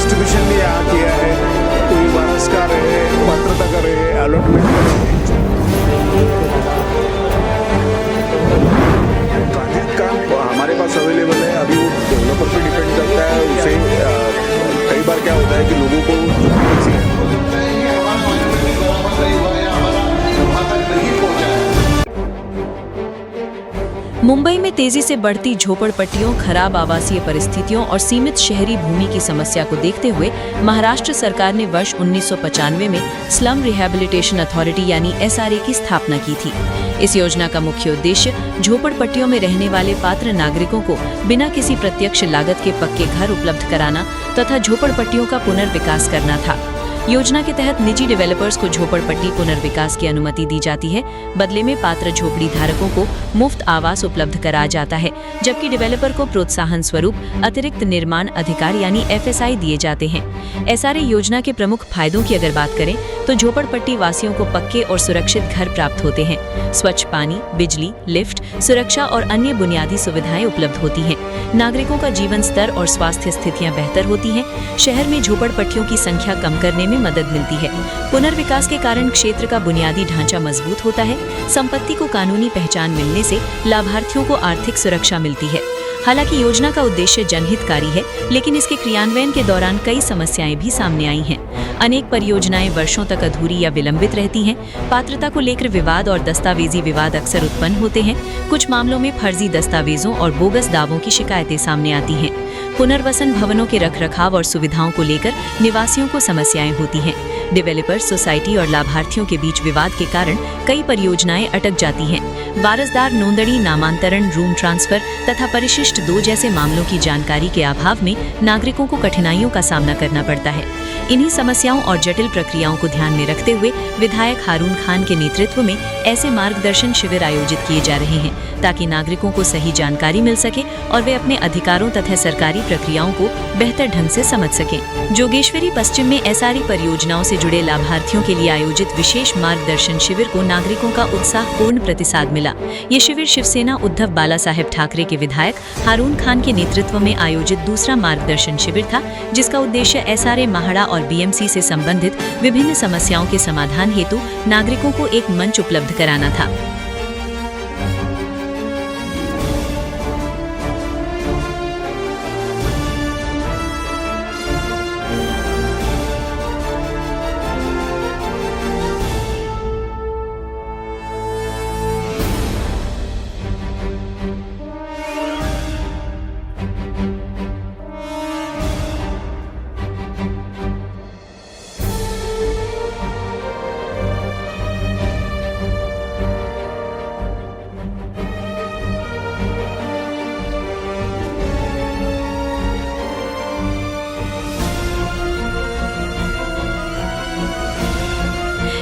Distribution भी यहाँ किया है, कोई वारसकार है, पात्रता करे, अलॉटमेंट करे। ट्रांजिट का हमारे पास अवेलेबल है, अभी वो डेवलपर पे डिपेंड करता है। उसे कई बार क्या होता है कि लोगों को मुंबई में तेजी से बढ़ती झोपड़पट्टियों, खराब आवासीय परिस्थितियों और सीमित शहरी भूमि की समस्या को देखते हुए महाराष्ट्र सरकार ने वर्ष 1995 में स्लम रिहैबिलिटेशन अथॉरिटी यानी SRA की स्थापना की थी। इस योजना का मुख्य उद्देश्य झोपड़पट्टियों में रहने वाले पात्र नागरिकों को बिना किसी प्रत्यक्ष लागत के पक्के घर उपलब्ध कराना तथा झोपड़पट्टियों का पुनर्विकास करना था। योजना के तहत निजी डेवलपर्स को झोपड़पट्टी पुनर्विकास की अनुमति दी जाती है। बदले में पात्र झोपड़ी धारकों को मुफ्त आवास उपलब्ध कराया जाता है, जबकि डेवलपर को प्रोत्साहन स्वरूप अतिरिक्त निर्माण अधिकार यानी FSI दिए जाते हैं। SRA योजना के प्रमुख फायदों की अगर बात करें तो झोपड़पट्टी वासियों को पक्के और सुरक्षित घर प्राप्त होते हैं। स्वच्छ पानी, बिजली, लिफ्ट, सुरक्षा और अन्य बुनियादी सुविधाएं उपलब्ध होती हैं। नागरिकों का जीवन स्तर और स्वास्थ्य स्थितियां बेहतर होती हैं। शहर में झोपड़पट्टियों की संख्या कम करने में मदद मिलती है। पुनर्विकास के कारण क्षेत्र का बुनियादी ढांचा मजबूत होता है। संपत्ति को कानूनी पहचान मिलने से लाभार्थियों को आर्थिक सुरक्षा मिलती है। हालांकि योजना का उद्देश्य जनहितकारी है, लेकिन इसके क्रियान्वयन के दौरान कई समस्याएं भी सामने आई हैं। अनेक परियोजनाएं वर्षों तक अधूरी या विलंबित रहती हैं। पात्रता को लेकर विवाद और दस्तावेजी विवाद अक्सर उत्पन्न होते हैं। कुछ मामलों में फर्जी दस्तावेजों और बोगस दावों की शिकायतें सामने आती हैं। पुनर्वसन भवनों के रखरखाव और सुविधाओं को लेकर निवासियों को समस्याएं होती हैं। डेवलपर, सोसाइटी और लाभार्थियों के बीच विवाद के कारण कई परियोजनाएं अटक जाती हैं। वारसदार नोंदणी, नामांतरण, रूम ट्रांसफर तथा परिशिष्ट 2 जैसे मामलों की जानकारी के अभाव में नागरिकों को कठिनाइयों का सामना करना पड़ता है। इन्हीं समस्याओं और जटिल प्रक्रियाओं को ध्यान में रखते हुए विधायक हारून खान के नेतृत्व में ऐसे मार्गदर्शन शिविर आयोजित किए जा रहे हैं, ताकि नागरिकों को सही जानकारी मिल सके और वे अपने अधिकारों तथा सरकारी प्रक्रियाओं को बेहतर ढंग से समझ सकें। जोगेश्वरी पश्चिम में SRA परियोजनाओं से जुड़े लाभार्थियों के लिए आयोजित विशेष मार्गदर्शन शिविर को नागरिकों का उत्साहपूर्ण प्रतिसाद मिला। ये शिविर शिवसेना उद्धव बाला साहेब ठाकरे के विधायक हारून खान के नेतृत्व में आयोजित दूसरा मार्गदर्शन शिविर था, जिसका उद्देश्य SRA, महाड़ा और BMC से संबंधित विभिन्न समस्याओं के समाधान हेतु नागरिकों को एक मंच उपलब्ध कराना था।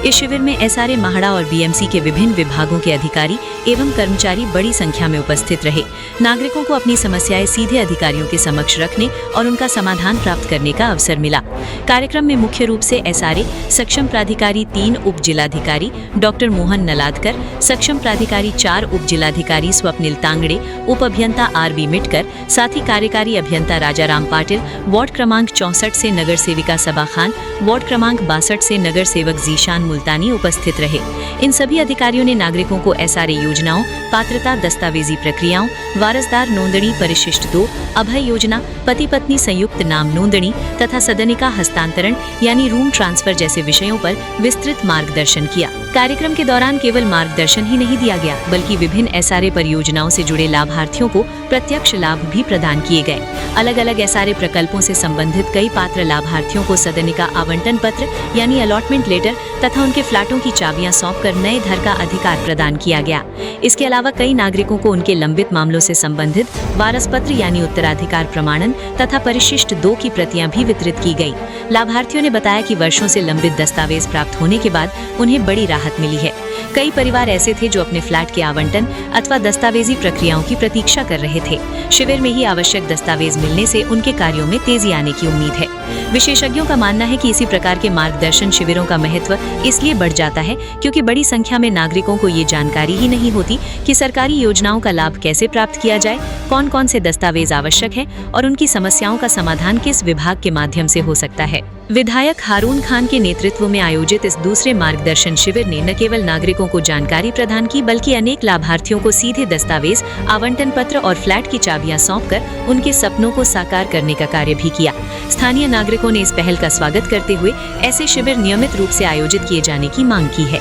इस शिविर में SRA, महाड़ा और BMC के विभिन्न विभागों के अधिकारी एवं कर्मचारी बड़ी संख्या में उपस्थित रहे। नागरिकों को अपनी समस्याएं सीधे अधिकारियों के समक्ष रखने और उनका समाधान प्राप्त करने का अवसर मिला। कार्यक्रम में मुख्य रूप से SRA सक्षम प्राधिकारी 3 उप जिलाधिकारी डॉक्टर मोहन नलादकर, सक्षम प्राधिकारी 4 उप जिलाधिकारी स्वप्निल तांगड़े, उप अभियंता RB मिटकर, साथ ही कार्यकारी अभियंता राजाराम पाटिल, वार्ड क्रमांक 64 से नगर सेविका सबा खान, वार्ड क्रमांक 62 से नगर सेवक जीशान मुल्तानी उपस्थित रहे। इन सभी अधिकारियों ने नागरिकों को SRA योजनाओं, पात्रता, दस्तावेजी प्रक्रियाओं, वारसदार नोंदणी, परिशिष्ट 2, अभय योजना, पति पत्नी संयुक्त नाम नोंदणी तथा सदनिका हस्तांतरण यानी रूम ट्रांसफर जैसे विषयों पर विस्तृत मार्गदर्शन किया। कार्यक्रम के दौरान केवल मार्गदर्शन ही नहीं दिया गया, बल्कि विभिन्न SRA परियोजनाओं से जुड़े लाभार्थियों को प्रत्यक्ष लाभ भी प्रदान किए गए। अलग अलग SRA प्रकल्पों से संबंधित कई पात्र लाभार्थियों को सदनिका आवंटन पत्र यानी अलॉटमेंट लेटर तथा उनके फ्लैटों की चाबियां सौंपकर नए घर का अधिकार प्रदान किया गया। इसके अलावा कई नागरिकों को उनके लंबित मामलों से संबंधित वारस पत्र यानी उत्तराधिकार प्रमाणन तथा परिशिष्ट 2 की प्रतियां भी वितरित की गई। लाभार्थियों ने बताया कि वर्षों से लंबित दस्तावेज प्राप्त होने के बाद उन्हें बड़ी राहत मिली है। कई परिवार ऐसे थे जो अपने फ्लैट के आवंटन अथवा दस्तावेजी प्रक्रियाओं की प्रतीक्षा कर रहे थे। शिविर में ही आवश्यक दस्तावेज मिलने से उनके कार्यों में तेजी आने की उम्मीद है। विशेषज्ञों का मानना है कि इसी प्रकार के मार्गदर्शन शिविरों का महत्व इसलिए बढ़ जाता है क्योंकि बड़ी संख्या में नागरिकों को ये जानकारी ही नहीं होती कि सरकारी योजनाओं का लाभ कैसे प्राप्त किया जाए, कौन कौन से दस्तावेज आवश्यक है और उनकी समस्याओं का समाधान किस विभाग के माध्यम से हो सकता है। विधायक हारून खान के नेतृत्व में आयोजित इस दूसरे मार्गदर्शन शिविर ने न केवल नागरिकों को जानकारी प्रदान की बल्कि अनेक लाभार्थियों को सीधे दस्तावेज, आवंटन पत्र और फ्लैट की चाबियां सौंपकर उनके सपनों को साकार करने का कार्य भी किया। स्थानीय नागरिकों ने इस पहल का स्वागत करते हुए ऐसे शिविर नियमित रूप से आयोजित किए जाने की मांग की है।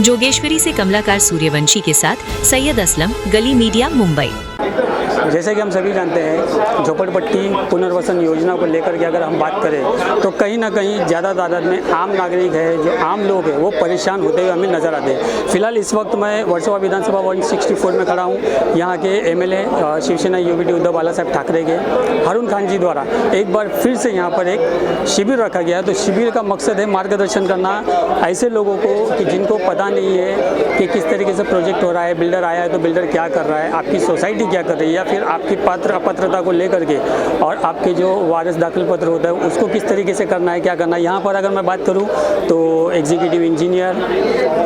जोगेश्वरी से कमलाकार सूर्यवंशी के साथ सैयद असलम, गली मीडिया, मुंबई। जैसे कि हम सभी जानते हैं, झोपड़पट्टी पुनर्वसन योजना को लेकर के अगर हम बात करें तो कहीं ना कहीं ज़्यादा तादाद में आम नागरिक है, जो आम लोग हैं, वो परेशान होते हुए हमें नज़र आते हैं। फिलहाल इस वक्त मैं वर्सोवा विधानसभा 164 में खड़ा हूँ। यहाँ के एमएलए शिवसेना यूबीटी उद्धव बाला साहब ठाकरे के हारून खान जी द्वारा एक बार फिर से यहाँ पर एक शिविर रखा गया है। तो शिविर का मकसद है मार्गदर्शन करना ऐसे लोगों को कि जिनको पता नहीं है कि किस तरीके से प्रोजेक्ट हो रहा है, बिल्डर आया है तो बिल्डर क्या कर रहा है, आपकी सोसाइटी क्या कर रही है, या फिर आपकी अपात्रता को लेकर के और आपके जो वारिस दाखिल पत्र होता है उसको किस तरीके से करना है, क्या करना है। यहाँ पर अगर मैं बात करूँ तो एग्जीक्यूटिव इंजीनियर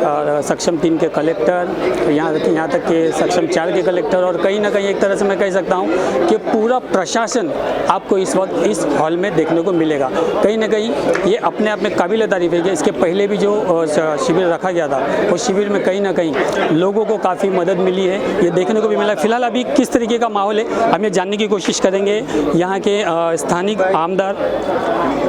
और सक्षम 3 के कलेक्टर, यहाँ तक के सक्षम 4 के कलेक्टर और कहीं ना कहीं एक तरह से मैं कह सकता हूँ कि पूरा प्रशासन आपको इस वक्त इस हॉल में देखने को मिलेगा। कहीं ना कहीं ये अपने आप में काबिल तारीफ है कि इसके पहले भी जो शिविर रखा गया था उस शिविर में कहीं ना कहीं लोगों को काफ़ी मदद मिली है, ये देखने को भी मिला। फिलहाल अभी किस तरीके का माहौल है हम ये जानने की कोशिश करेंगे यहाँ के स्थानिक आमदार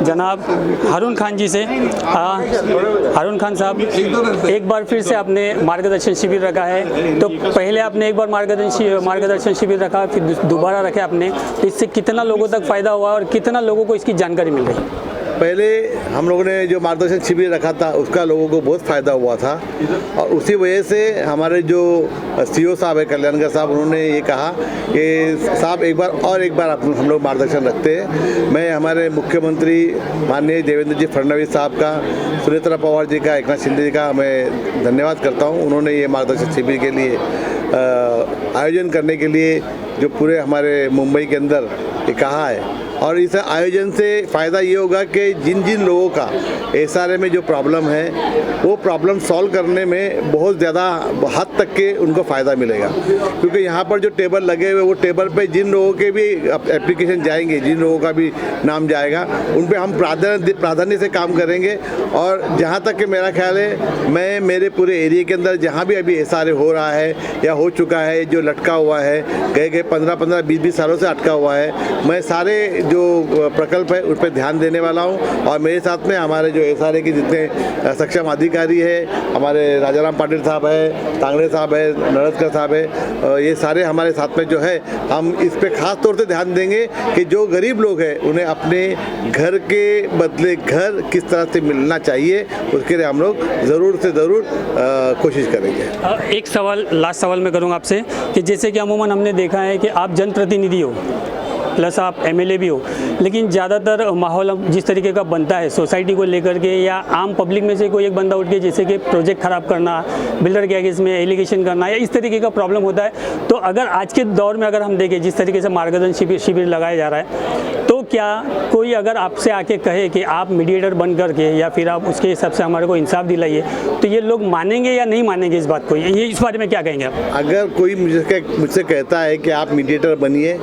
जनाब हारून खान जी से। हारून खान साहब, एक बार फिर से आपने मार्गदर्शन शिविर रखा है, तो पहले आपने एक बार मार्गदर्शन शिविर रखा, फिर दोबारा रखे आपने, तो इससे कितना लोगों तक फ़ायदा हुआ और कितना लोगों को इसकी जानकारी मिल रही? पहले हम लोगों ने जो मार्गदर्शन शिविर रखा था उसका लोगों को बहुत फ़ायदा हुआ था और उसी वजह से हमारे जो सीओ साहब है कल्याणकर साहब, उन्होंने ये कहा कि साहब एक बार हम लोग मार्गदर्शन रखते हैं। मैं हमारे मुख्यमंत्री माननीय देवेंद्र जी फडणवीस साहब का, सुनेत्रा पवार जी का, एकनाथ शिंदे जी का मैं धन्यवाद करता हूँ। उन्होंने ये मार्गदर्शन शिविर के लिए आयोजन करने के लिए जो पूरे हमारे मुंबई के अंदर ये कहा है। और इस आयोजन से फ़ायदा ये होगा कि जिन जिन लोगों का एसआरए में जो प्रॉब्लम है वो प्रॉब्लम सॉल्व करने में बहुत ज़्यादा हद तक के उनको फ़ायदा मिलेगा, क्योंकि यहाँ पर जो टेबल लगे हुए वो टेबल पे जिन लोगों के भी एप्लीकेशन जाएंगे, जिन लोगों का भी नाम जाएगा, उन पे हम प्राधान्य से काम करेंगे। और जहाँ तक कि मेरा ख्याल है, मैं मेरे पूरे एरिया के अंदर जहाँ भी अभी एसआरए हो रहा है या हो चुका है, जो लटका हुआ है, गए 15-15, 20-20 सालों से अटका हुआ है, मैं सारे जो प्रकल्प है उस पर ध्यान देने वाला हूँ। और मेरे साथ में हमारे जो एसआरए के जितने सक्षम अधिकारी है, हमारे राजाराम पाटिल साहब है, तांगड़े साहब है, नरदकर साहब है, ये सारे हमारे साथ में जो है, हम इस पे खास तौर से ध्यान देंगे कि जो गरीब लोग हैं उन्हें अपने घर के बदले घर किस तरह से मिलना चाहिए, उसके लिए हम लोग ज़रूर से ज़रूर कोशिश करेंगे। एक सवाल, लास्ट सवाल मैं करूँगा आपसे कि जैसे कि अमूमन हमने देखा है कि आप जनप्रतिनिधि हो प्लस आप एमएलए भी हो, लेकिन ज़्यादातर माहौल जिस तरीके का बनता है सोसाइटी को लेकर के, या आम पब्लिक में से कोई एक बंदा उठ के जैसे कि प्रोजेक्ट ख़राब करना, बिल्डर के आगे इसमें एलिगेशन करना या इस तरीके का प्रॉब्लम होता है। तो अगर आज के दौर में अगर हम देखें जिस तरीके से मार्गदर्शन शिविर लगाया जा रहा है, तो क्या कोई अगर आपसे आके कहे कि आप मीडिएटर बन करके या फिर आप उसके हिसाब से हमारे को इंसाफ दिलाइए, तो ये लोग मानेंगे या नहीं मानेंगे इस बात को? ये इस बारे में क्या कहेंगे आप? अगर कोई मुझसे कहता है कि आप मीडिएटर बनिए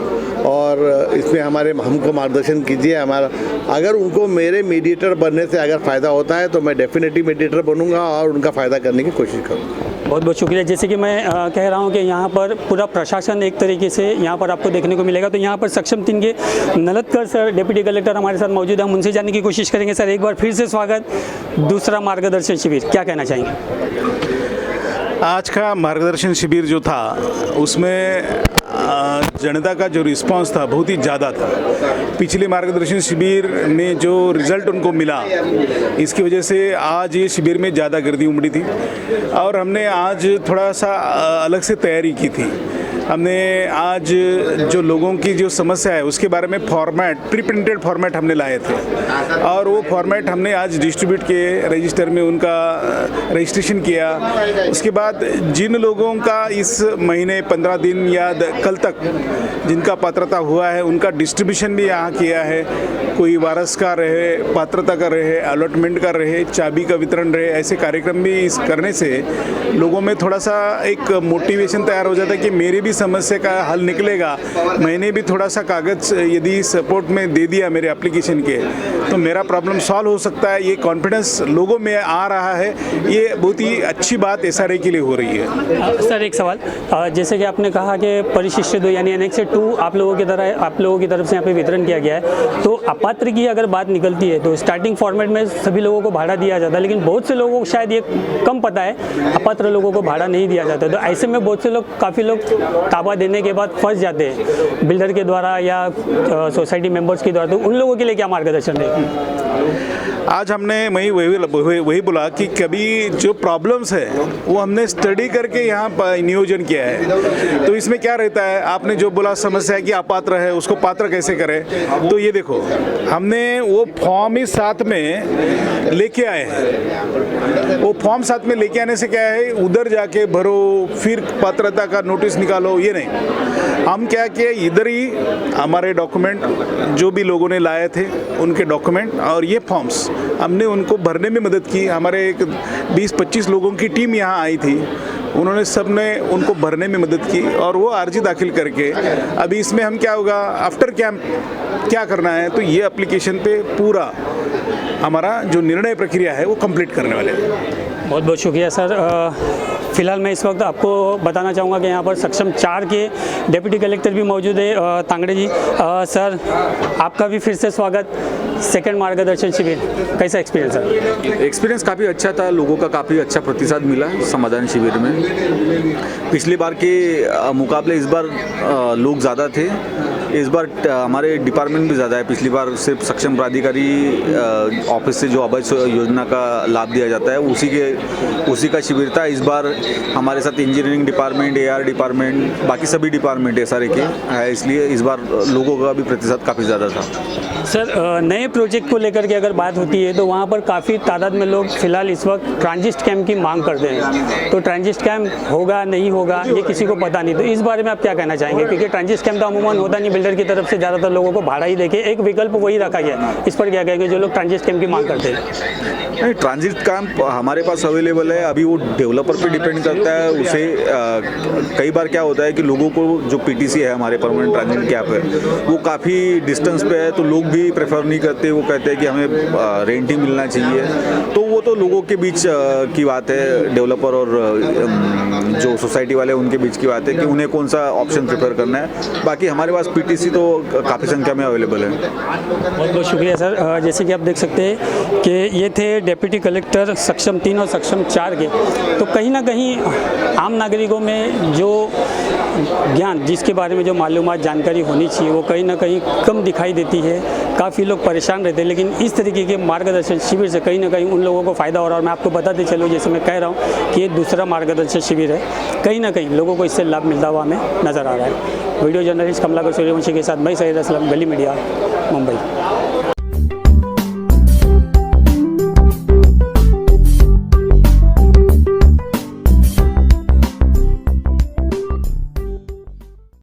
और इसमें हमको मार्गदर्शन कीजिए, अगर उनको मेरे मीडिएटर बनने से अगर फ़ायदा होता है तो मैं डेफिनेटली मीडिएटर बनूंगा और उनका फ़ायदा करने की कोशिश करूँगा। बहुत बहुत शुक्रिया। जैसे कि मैं कह रहा हूँ कि यहाँ पर पूरा प्रशासन एक तरीके से यहाँ पर आपको देखने को मिलेगा। तो यहाँ पर सक्षम 3 के नलतकर सर, डिप्टी कलेक्टर हमारे साथ मौजूद हैं, हम उनसे जानने की कोशिश करेंगे। सर, एक बार फिर से स्वागत, दूसरा मार्गदर्शन शिविर, क्या कहना चाहेंगे? आज का मार्गदर्शन शिविर जो था उसमें जनता का जो रिस्पांस था बहुत ही ज़्यादा था। पिछले मार्गदर्शन शिविर में जो रिज़ल्ट उनको मिला, इसकी वजह से आज ये शिविर में ज़्यादा गर्दी उमड़ी थी और हमने आज थोड़ा सा अलग से तैयारी की थी। हमने आज जो लोगों की जो समस्या है उसके बारे में फॉर्मेट प्री प्रिंटेड फॉर्मेट हमने लाए थे और वो फॉर्मेट हमने आज डिस्ट्रीब्यूट किए, रजिस्टर में उनका रजिस्ट्रेशन किया। उसके बाद जिन लोगों का इस महीने 15 दिन या कल तक जिनका पात्रता हुआ है उनका डिस्ट्रीब्यूशन भी यहाँ किया है। कोई वारस का रहे, पात्रता का रहे, अलॉटमेंट का रहे, चाबी का वितरण रहे, ऐसे कार्यक्रम भी इस करने से लोगों में थोड़ा सा एक मोटिवेशन तैयार हो जाता है कि मेरी भी समस्या का हल निकलेगा। मैंने भी थोड़ा सा कागज़ यदि सपोर्ट में दे दिया मेरे एप्लीकेशन के तो मेरा प्रॉब्लम सॉल्व हो सकता है। ये कॉन्फिडेंस लोगों में आ रहा है, ये बहुत ही अच्छी बात SRA के लिए हो रही है। सर एक सवाल, जैसे कि आपने कहा कि परिशिष्ट 2 यानी एनेक्स 2 आप लोगों की तरफ से यहाँ पे वितरण किया गया है, तो अपात्र की अगर बात निकलती है तो स्टार्टिंग फॉर्मेट में सभी लोगों को भाड़ा दिया जाता है, लेकिन बहुत से लोगों को शायद ये कम पता है अपात्र लोगों को भाड़ा नहीं दिया जाता। तो ऐसे में बहुत से लोग, काफ़ी लोग ताबा देने के बाद फंस जाते हैं बिल्डर के द्वारा या सोसाइटी मेंबर्स के द्वारा, तो उन लोगों के लिए क्या मार्गदर्शन है? आज हमने वही बोला कि कभी जो प्रॉब्लम्स है वो हमने स्टडी करके यहाँ पर नियोजन किया है। तो इसमें क्या रहता है, आपने जो बोला समस्या है कि अपात्र है उसको पात्र कैसे करें, तो ये देखो हमने वो फॉर्म ही साथ में लेके आए हैं। वो फॉर्म साथ में लेके आने से क्या है, उधर जाके भरो फिर पात्रता का नोटिस निकालो, ये नहीं। हम क्या किए, इधर ही हमारे डॉक्यूमेंट जो भी लोगों ने लाए थे उनके डॉक्यूमेंट और ये फॉर्म्स हमने उनको भरने में मदद की। हमारे एक 20-25 लोगों की टीम यहाँ आई थी, उन्होंने सब ने उनको भरने में मदद की और वो अर्जी दाखिल करके अभी इसमें हम क्या होगा, आफ्टर कैंप क्या करना है, तो ये एप्लीकेशन पे पूरा हमारा जो निर्णय प्रक्रिया है वो कंप्लीट करने वाले हैं। बहुत बहुत शुक्रिया सर। फिलहाल मैं इस वक्त आपको बताना चाहूँगा कि यहाँ पर सक्षम 4 के डिप्टी कलेक्टर भी मौजूद है, तांगड़े जी। सर आपका भी फिर से स्वागत। सेकंड मार्गदर्शन शिविर कैसा एक्सपीरियंस है? एक्सपीरियंस काफ़ी अच्छा था, लोगों का काफ़ी अच्छा प्रतिसाद मिला समाधान शिविर में। पिछली बार के मुकाबले इस बार लोग ज़्यादा थे, इस बार हमारे डिपार्टमेंट भी ज़्यादा है। पिछली बार सिर्फ सक्षम प्राधिकारी ऑफिस से जो आवास योजना का लाभ दिया जाता है उसी का शिविर था। इस बार हमारे साथ इंजीनियरिंग डिपार्टमेंट, AR डिपार्टमेंट, बाकी सभी डिपार्टमेंट SRA के है, इसलिए इस बार लोगों का भी प्रतिशत काफ़ी ज़्यादा था। सर नए प्रोजेक्ट को लेकर के अगर बात होती है तो वहाँ पर काफ़ी तादाद में लोग फिलहाल इस वक्त ट्रांजिट कैंप की मांग करते हैं, तो ट्रांजिट कैंप होगा नहीं होगा ये किसी को पता नहीं, तो इस बारे में आप क्या कहना चाहेंगे? क्योंकि ट्रांजिट कैंप तो अमूमन होता नहीं, बिल्डर की तरफ से ज़्यादातर लोगों को भाड़ा ही देके एक विकल्प वही रखा गया, इस पर क्या कहेंगे जो लोग ट्रांजिट कैंप की मांग करते हैं? नहीं, ट्रांजिट कैंप हमारे पास अवेलेबल है, अभी वो डेवलपर पे डिपेंड करता है। उसे कई बार क्या होता है कि लोगों को जो PTC है हमारे परमानेंट ट्रांजिट कैंप है वो काफ़ी डिस्टेंस पे है, तो लोग भी प्रेफर नहीं करते, वो कहते हैं कि हमें रेंट ही मिलना चाहिए। तो वो तो लोगों के बीच की बात है, डेवलपर और जो सोसाइटी वाले उनके बीच की बात है कि उन्हें कौन सा ऑप्शन प्रेफर करना है। बाकी हमारे पास PTC तो काफ़ी संख्या में अवेलेबल है। बहुत बहुत शुक्रिया सर। जैसे कि आप देख सकते हैं कि ये थे डिप्टी कलेक्टर सक्षम 3 और सक्षम 4 के, तो कहीं ना कहीं आम नागरिकों में जो ज्ञान, जिसके बारे में जो मालूमात जानकारी होनी चाहिए वो कहीं ना कहीं कम दिखाई देती है। काफ़ी लोग परेशान रहते हैं, लेकिन इस तरीके के मार्गदर्शन शिविर से कहीं ना कहीं उन लोगों को फ़ायदा हो रहा है। और मैं आपको बताते चलूँ, जैसे मैं कह रहा हूँ कि ये दूसरा मार्गदर्शन शिविर है, कहीं ना कहीं लोगों को इससे लाभ मिलता हुआ हमें नज़र आ रहा है। वीडियो जर्नलिस्ट कमलाकर सूर्यवंशी के साथ मैं सैयद असलम, गली मीडिया, मुंबई।